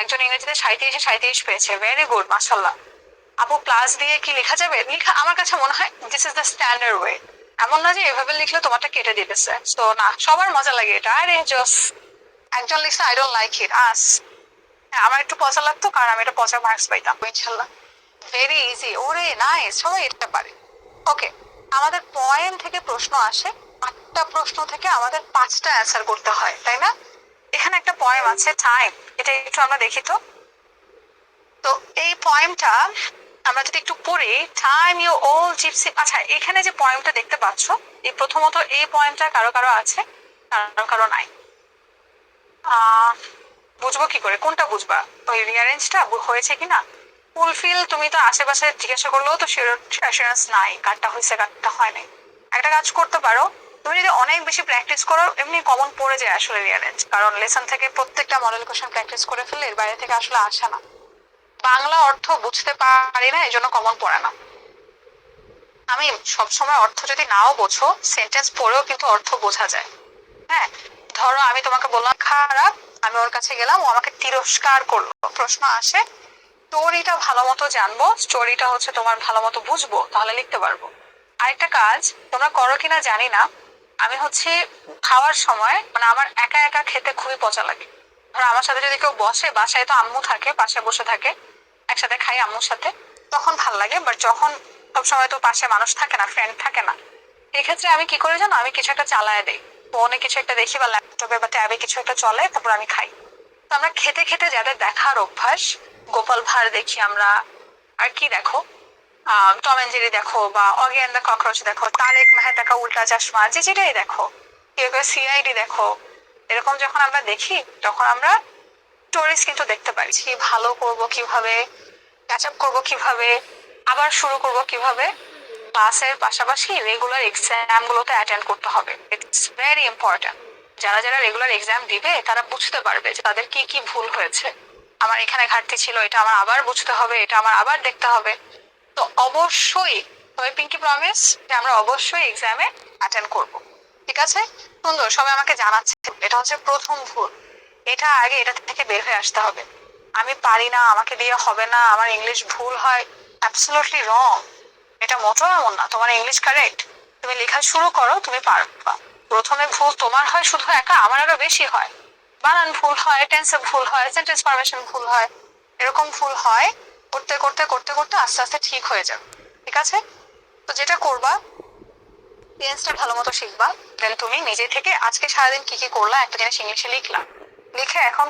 একজন ইংরেজিতে 37 পেয়েছে, ভেরি গুড, মাশাল্লাহ। আপু, প্লাস দিয়ে কি লেখা যাবে? লেখা আমার কাছে মনে হয় this is the standard way. এমন না যে এভাবে লিখলে তোমারটা কেটে দিতেছে। তো না, সবার মজা লাগে এটা। আরে জস, একজন লিখছে আই ডোন্ট লাইক ইট, আস। আমার একটু পচা লাগতো, কারণ আমি এটা পচা মার্কস পাইতাম। ইনশাল্লাহ ভেরি ইজি। ওরে নাইস, সবাই এটা পারে। ওকে, আমাদের পয়েম থেকে প্রশ্ন আসে, 8টা প্রশ্ন থেকে আমাদের 5টা অ্যান্সার করতে হয়, তাই না? এখানে একটা পয়েম আছে, টাইম, এটা একটু আমরা দেখি তো। তো এই পয়েমটা আমরা যদি একটু পড়ি, টাইম ইউ ওল্ড জিপসি। আচ্ছা, এখানে যে পয়েমটা দেখতে পাচ্ছ, এই প্রথমত এই পয়েমটা কারো কারো আছে, কারো কারো নাই। বুঝবো কি করে? কোনটা বুঝবা? ওই রিয়ারেঞ্জটা হয়েছে কিনা। ফুলফিল তুমি তো আশেপাশে জিজ্ঞাসা করলেও তো অ্যাসুরেন্স নাই কারটা হয়েছে কারটা হয় নাই। একটা কাজ করতে পারো, তুমি যদি অনেক বেশি প্র্যাকটিস করো, এমনি কমন পড়ে যায় আসলে রিয়ারেঞ্জ, কারণ লেসন থেকে প্রত্যেকটা মডেল কোশ্চেন প্র্যাকটিস করে ফেললে এর বাইরে থেকে আসলে আসে না। বাংলা অর্থ বুঝতে পারি না, এই জন্য কমন পড়ে না। আমি সবসময় অর্থ যদি নাও বোঝো, সেন্টেন্স পড়েও কিন্তু অর্থ বোঝা যায়। হ্যাঁ, ধরো আমি তোমাকে বললাম খারাপ, আমি ওর কাছে গেলাম, ও আমাকে তিরস্কার করলো। প্রশ্ন আসে, স্টোরিটা ভালো মতো জানবো, স্টোরিটা হচ্ছে তোমার ভালো মতো বুঝবো, তাহলে লিখতে পারবো। আরেকটা কাজ তোমরা করো কিনা জানি না, আমি হচ্ছে খাওয়ার সময় মানে আমার একা একা খেতে খুবই পচা লাগে। ধরো আমার সাথে যদি কেউ বসে, বাসায় তো আম্মু থাকে, পাশে বসে থাকে, একসাথে খাই আম্মুর সাথে, তখন ভাল লাগে। বাট যখন সবসময় তো পাশে মানুষ থাকে না, ফ্রেন্ড থাকে না, এক্ষেত্রে আমি কি করে জানো, আমি কিছু একটা চালায় দেই, ফোনে কিছু একটা দেখি বা ল্যাপটপে বা ট্যাবে কিছু একটা চলে, তারপর আমি খাই। তো আমরা খেতে খেতে যাদের দেখার অভ্যাস, গোপাল ভাঁড় দেখি আমরা, আর কি দেখো, টম এন্ড জেরি দেখো, বা অগি অ্যান্ড দ্য ককরোচ দেখো, তারেক মেহতা কা উল্টা চশমা, যে যেটাই দেখো, কেউ কেউ সিআইডি দেখো, এরকম যখন আমরা দেখি তখন আমরা স্টোরিজ কিন্তু দেখতে পারি কি ভালো করব কিভাবে, ক্যাচ আপ করবো কিভাবে, আবার শুরু করব কিভাবে। ক্লাসের পাশাপাশি রেগুলার এক্সাম গুলোতে অ্যাটেন্ড করতে হবে, ইটস ভেরি ইম্পর্টেন্ট। যারা যারা রেগুলার এক্সাম দিবে তারা বুঝতে পারবে যে তাদের কি কি ভুল হয়েছে, আমার এখানে ঘাটতি ছিল, এটা আমার আবার বুঝতে হবে, এটা আমার আবার দেখতে হবে। তো অবশ্যই, তবে পিঙ্কি প্রমিস যে আমরা অবশ্যই এক্সামে অ্যাটেন্ড করব, ঠিক আছে? সুন্দর, সবাই আমাকে জানাচ্ছে এটা হচ্ছে প্রথম ভুল। এটা আগে এটা থেকে বের হয়ে আসতে হবে। আমি পারি না, আমাকে দিয়ে হবে না, আমার ইংলিশ ভুল হয়, অ্যাবসলিউটলি রং। এটা মোটেও এমন না, তোমার ইংলিশ কারেক্ট, তুমি লেখা শুরু করো, তুমি পারবা। প্রথমে ভুল তোমার হয় শুধু একা, আমার আরো বেশি হয়। বানান ভুল হয়, টেন্সে ভুল হয়, সেন্টেন্স ফরমেশন ভুল হয়, এরকম ভুল হয়। করতে করতে করতে করতে আস্তে আস্তে ঠিক হয়ে যাবে, ঠিক আছে? তো যেটা করবা, টেন্সটা ভালো মতো শিখবা, দেন তুমি নিজে থেকে আজকে সারাদিন কি কি করলা একটা জিনিস ইংলিশে লিখলা, লিখে এখন